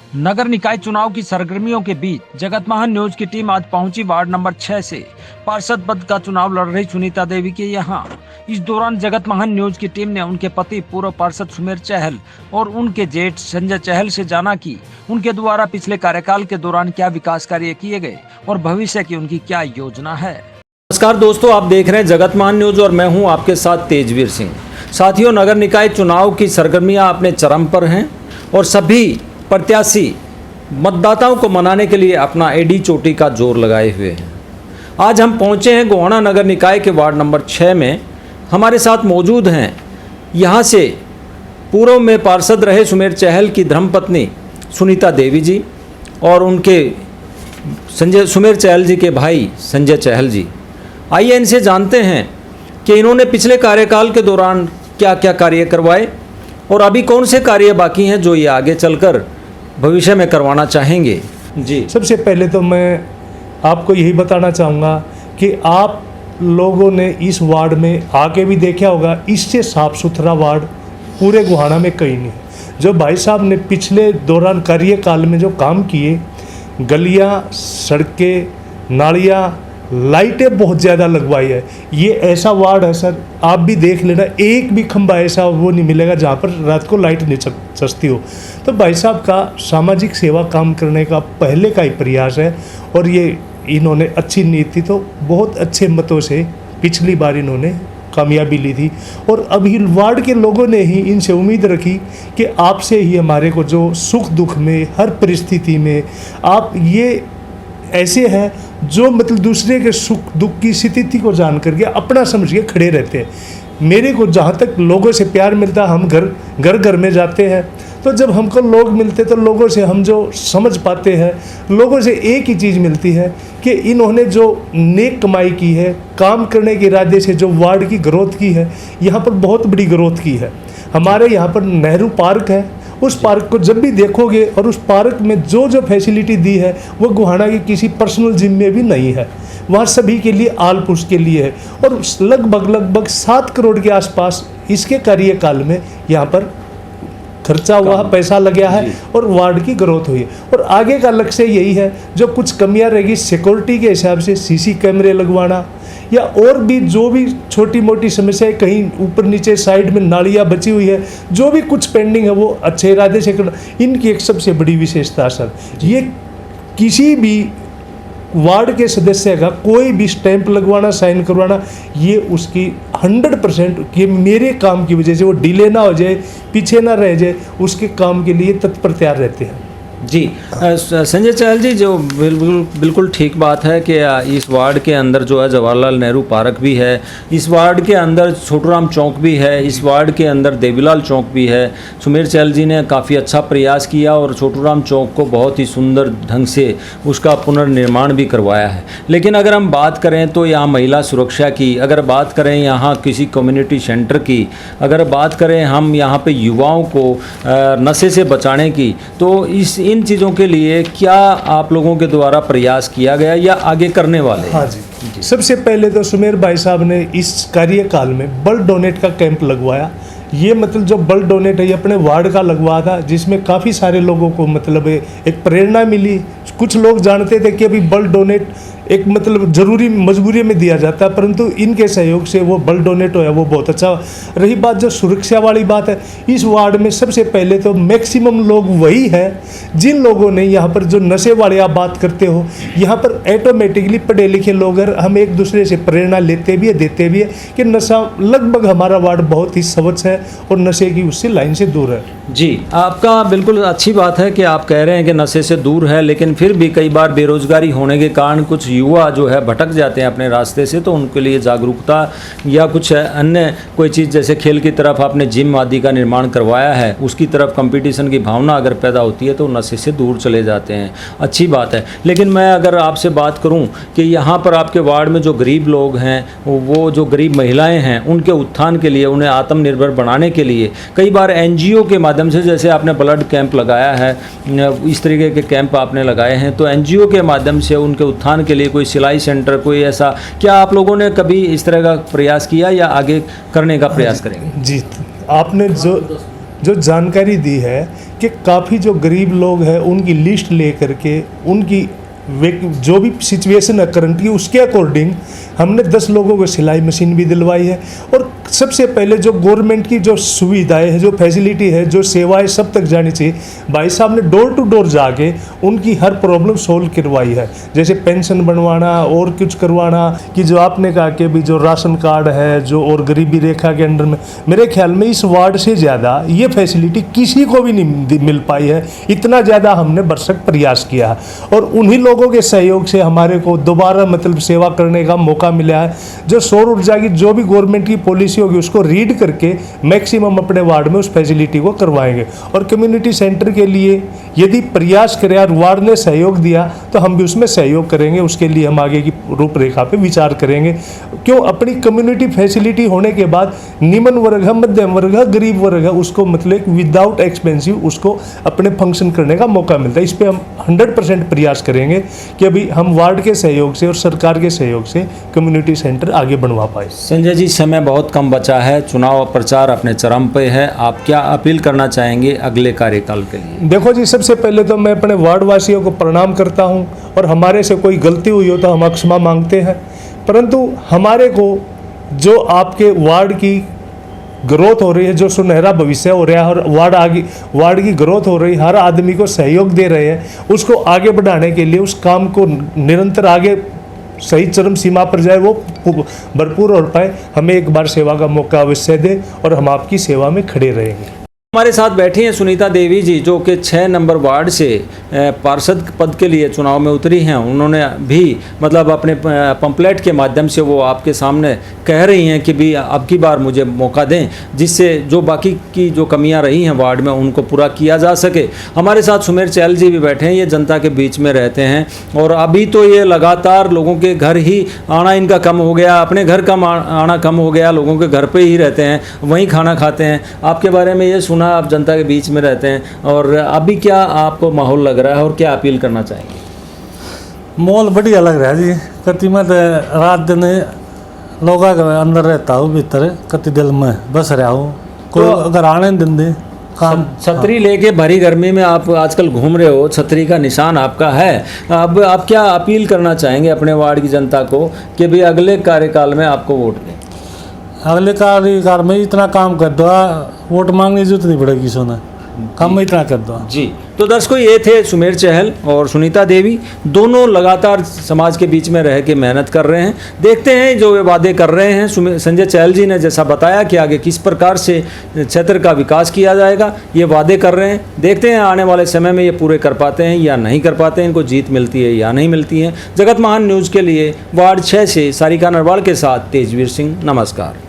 नगर निकाय चुनाव की सरगर्मियों के बीच जगतमहल न्यूज की टीम आज पहुंची वार्ड नंबर 6 से पार्षद पद का चुनाव लड़ रही सुनीता देवी के यहाँ। इस दौरान जगतमहल न्यूज की टीम ने उनके पति पूर्व पार्षद सुमेर चहल और उनके जेठ संजय चहल से जाना कि उनके द्वारा पिछले कार्यकाल के दौरान क्या विकास कार्य किए गए और भविष्य की उनकी क्या योजना है। नमस्कार दोस्तों, आप देख रहे हैं जगतमहल न्यूज और मैं हूं आपके साथ तेजवीर सिंह। साथियों, नगर निकाय चुनाव की सरगर्मियां अपने चरम पर हैं और सभी प्रत्याशी मतदाताओं को मनाने के लिए अपना एडी चोटी का जोर लगाए हुए हैं। आज हम पहुंचे हैं गोहाना नगर निकाय के वार्ड नंबर 6 में। हमारे साथ मौजूद हैं यहां से पूर्व में पार्षद रहे सुमेर चहल की धर्मपत्नी सुनीता देवी जी और उनके सुमेर चहल जी के भाई संजय चहल जी। आइए इनसे जानते हैं कि इन्होंने पिछले कार्यकाल के दौरान क्या क्या कार्य करवाए और अभी कौन से कार्य बाकी हैं जो ये आगे चलकर भविष्य में करवाना चाहेंगे। जी, सबसे पहले तो मैं आपको यही बताना चाहूँगा कि आप लोगों ने इस वार्ड में आके भी देखा होगा, इससे साफ सुथरा वार्ड पूरे गोहाना में कहीं नहीं है। जो भाई साहब ने पिछले दौरान कार्यकाल में जो काम किए, गलियाँ, सड़कें, नालियाँ, लाइटें बहुत ज़्यादा लगवाई है। ये ऐसा वार्ड है सर, आप भी देख लेना, एक भी खंबा ऐसा वो नहीं मिलेगा जहाँ पर रात को लाइट नहीं सस्ती हो। तो भाई साहब का सामाजिक सेवा काम करने का पहले का ही प्रयास है और ये इन्होंने अच्छी नीति तो बहुत अच्छे मतों से पिछली बार इन्होंने कामयाबी ली थी और अभी वार्ड के लोगों ने ही इनसे उम्मीद रखी कि आपसे ही हमारे को जो सुख दुख में हर परिस्थिति में आप ये ऐसे हैं जो मतलब दूसरे के सुख दुख की स्थिति को जान करके अपना समझ के खड़े रहते हैं। मेरे को जहाँ तक लोगों से प्यार मिलता, हम घर में जाते हैं तो जब हमको लोग मिलते तो लोगों से हम जो समझ पाते हैं, लोगों से एक ही चीज़ मिलती है कि इन्होंने जो नेक कमाई की है, काम करने के इरादे से जो वार्ड की ग्रोथ की है, यहाँ पर बहुत बड़ी ग्रोथ की है। हमारे यहाँ पर नेहरू पार्क है, उस पार्क को जब भी देखोगे और उस पार्क में जो जो फैसिलिटी दी है वो गोहाना की किसी पर्सनल जिम में भी नहीं है। वहाँ सभी के लिए आल पुरुष के लिए है और लगभग 7 करोड़ के आसपास इसके कार्यकाल में यहाँ पर खर्चा हुआ, पैसा लगा है और वार्ड की ग्रोथ हुई है। और आगे का लक्ष्य यही है, जो कुछ कमियां रहेगी सिक्योरिटी के हिसाब से सीसी कैमरे लगवाना या और भी जो भी छोटी मोटी समस्याएं, कहीं ऊपर नीचे साइड में नालियां बची हुई है, जो भी कुछ पेंडिंग है वो अच्छे इरादे से करना। इनकी एक सबसे बड़ी विशेषता सर, ये किसी भी वार्ड के सदस्य का कोई भी स्टैंप लगवाना, साइन करवाना, ये उसकी 100% कि मेरे काम की वजह से वो डिले ना हो जाए, पीछे ना रह जाए, उसके काम के लिए तत्पर तैयार रहते हैं। जी, संजय चहल जी, जो बिल्कुल ठीक बात है कि इस वार्ड के अंदर जो है जवाहरलाल नेहरू पार्क भी है, इस वार्ड के अंदर छोटूराम चौक भी है, इस वार्ड के अंदर देवीलाल चौक भी है। सुमेर चहल जी ने काफ़ी अच्छा प्रयास किया और छोटूराम चौक को बहुत ही सुंदर ढंग से उसका पुनर्निर्माण भी करवाया है। लेकिन अगर हम बात करें तो यहाँ महिला सुरक्षा की, अगर बात करें यहाँ किसी कम्युनिटी सेंटर की, अगर बात करें हम यहाँ पे युवाओं को नशे से बचाने की, तो इन चीज़ों के लिए क्या आप लोगों के द्वारा प्रयास किया गया या आगे करने वाले? हाँ जी, सबसे पहले तो सुमेर भाई साहब ने इस कार्यकाल में ब्लड डोनेट का कैंप लगवाया। ये मतलब जो ब्लड डोनेट है ये अपने वार्ड का लगवाया था, जिसमें काफ़ी सारे लोगों को मतलब एक प्रेरणा मिली। कुछ लोग जानते थे कि अभी ब्लड डोनेट एक मतलब ज़रूरी मजबूरी में दिया जाता है, परंतु इनके सहयोग से वो ब्लड डोनेट हो है वो बहुत अच्छा। रही बात जो सुरक्षा वाली बात है, इस वार्ड में सबसे पहले तो मैक्सिमम लोग वही हैं जिन लोगों ने यहाँ पर जो नशे वाले आप बात करते हो, यहाँ पर ऑटोमेटिकली पढ़े लिखे लोग हैं, हम एक दूसरे से प्रेरणा लेते भी है, देते भी है कि नशा लगभग हमारा वार्ड बहुत ही स्वच्छ है और नशे की उससे लाइन से दूर है। जी, आपका बिल्कुल अच्छी बात है कि आप कह रहे हैं कि नशे से दूर है, लेकिन फिर भी कई बार बेरोजगारी होने के कारण कुछ युवा जो है भटक जाते हैं अपने रास्ते से, तो उनके लिए जागरूकता या कुछ अन्य कोई चीज़ जैसे खेल की तरफ आपने जिम आदि का निर्माण करवाया है, उसकी तरफ कंपटीशन की भावना अगर पैदा होती है तो नशे से दूर चले जाते हैं। अच्छी बात है। लेकिन मैं अगर आपसे बात करूं कि यहाँ पर आपके वार्ड में जो गरीब लोग हैं, वो जो गरीब महिलाएँ हैं, उनके उत्थान के लिए, उन्हें आत्मनिर्भर बनाने के लिए कई बार NGO के माध्यम से, जैसे आपने ब्लड कैंप लगाया है, इस तरीके के कैंप आपने लगाए हैं, तो NGO के माध्यम से उनके उत्थान के लिए कोई सिलाई सेंटर, कोई ऐसा, क्या आप लोगों ने कभी इस तरह का प्रयास किया या आगे करने का प्रयास करेंगे? जी, आपने जो जो जानकारी दी है कि काफ़ी जो गरीब लोग हैं उनकी लिस्ट ले करके उनकी जो भी सिचुएशन है करंट की उसके अकॉर्डिंग हमने 10 लोगों को सिलाई मशीन भी दिलवाई है। और सबसे पहले जो गवर्नमेंट की जो सुविधाएं है, जो फैसिलिटी है, जो सेवाएं सब तक जानी चाहिए, भाई साहब ने डोर टू डोर जाके उनकी हर प्रॉब्लम सोल्व करवाई है। जैसे पेंशन बनवाना और कुछ करवाना, कि जो आपने कहा कि भी जो राशन कार्ड है जो और गरीबी रेखा के अंडर में, मेरे ख्याल में इस वार्ड से ज़्यादा ये फैसिलिटी किसी को भी नहीं मिल पाई है। इतना ज़्यादा हमने भरसक प्रयास किया और उन्हीं लोगों के सहयोग से हमारे को दोबारा मतलब सेवा करने का मौका मिला है। जो सौर ऊर्जा की जो भी गवर्नमेंट की पॉलिसी होगी उसको रीड करके मैक्सिमम अपने वार्ड में उस फैसिलिटी को करवाएंगे। और कम्युनिटी सेंटर के लिए यदि प्रयास करें और वार्ड ने सहयोग दिया तो हम भी उसमें सहयोग करेंगे। उसके लिए हम आगे की रूपरेखा पे विचार करेंगे। क्यों, अपनी कम्युनिटी फैसिलिटी होने के बाद निम्न वर्ग है, मध्यम वर्ग है, गरीब वर्ग है, उसको मतलब विदाउट एक्सपेंसिव उसको अपने फंक्शन करने का मौका मिलता है। इस पर हम 100% प्रयास करेंगे कि अभी हम वार्ड के सहयोग से और सरकार के सहयोग से कम्युनिटी सेंटर आगे बनवा पाए। संजय जी, समय बहुत कम बचा है, चुनाव प्रचार अपने चरम पे है, आप क्या अपील करना चाहेंगे अगले कार्यकाल के लिए? देखो जी, सबसे पहले तो मैं अपने वार्ड वासियों को प्रणाम करता हूं और हमारे से कोई गलती हुई हो तो हम क्षमा मांगते हैं, परंतु हमारे को जो आपके वार्ड की ग्रोथ हो रही है, जो सुनहरा भविष्य हो रहा है और वार्ड की ग्रोथ हो रही है, हर आदमी को सहयोग दे रहे हैं, उसको आगे बढ़ाने के लिए उस काम को निरंतर आगे सही चरम सीमा पर जाए, वो भरपूर हो पाए। हमें एक बार सेवा का मौका अवश्य दे और हम आपकी सेवा में खड़े रहेंगे। हमारे साथ बैठी हैं सुनीता देवी जी, जो कि 6 नंबर वार्ड से पार्षद पद के लिए चुनाव में उतरी हैं। उन्होंने भी मतलब अपने पंपलेट के माध्यम से वो आपके सामने कह रही हैं कि भी अब की बार मुझे मौका दें, जिससे जो बाकी की जो कमियां रही हैं वार्ड में उनको पूरा किया जा सके। हमारे साथ सुमेर चहल जी भी बैठे हैं, ये जनता के बीच में रहते हैं और अभी तो ये लगातार लोगों के घर ही आना इनका कम हो गया, अपने घर का आना कम हो गया, लोगों के घर पर ही रहते हैं, वहीं खाना खाते हैं। आपके बारे में ये आप जनता के बीच में रहते हैं और अभी क्या आपको माहौल लग रहा है और क्या अपील करना चाहेंगे? माहौल बढ़िया लग रहा है जी। कति मैं रात दिन लोगों के अंदर रहता हूँ, भीतर कति दिल में बस रहा हूँ। कोई तो अगर आने दिन दे काम। छतरी लेके भरी गर्मी में आप आजकल घूम रहे हो, छतरी का निशान आपका है। अब आप क्या अपील करना चाहेंगे अपने वार्ड की जनता को कि भी अगले कार्यकाल में आपको वोट दें? अगले कार्यकाल में इतना काम कर दो, वोट मांगने की जरूरत नहीं पड़ेगी, सोना काम में इतना कर दो जी। तो दर्शकों, ये थे सुमेर चहल और सुनीता देवी, दोनों लगातार समाज के बीच में रह के मेहनत कर रहे हैं। देखते हैं जो वे वादे कर रहे हैं। संजय चहल जी ने जैसा बताया कि आगे किस प्रकार से क्षेत्र का विकास किया जाएगा, ये वादे कर रहे हैं। देखते हैं आने वाले समय में ये पूरे कर पाते हैं या नहीं कर पाते हैं, इनको जीत मिलती है या नहीं मिलती है। जगत महान न्यूज़ के लिए वार्ड 6 से सारिका नरवाल के साथ तेजवीर सिंह, नमस्कार।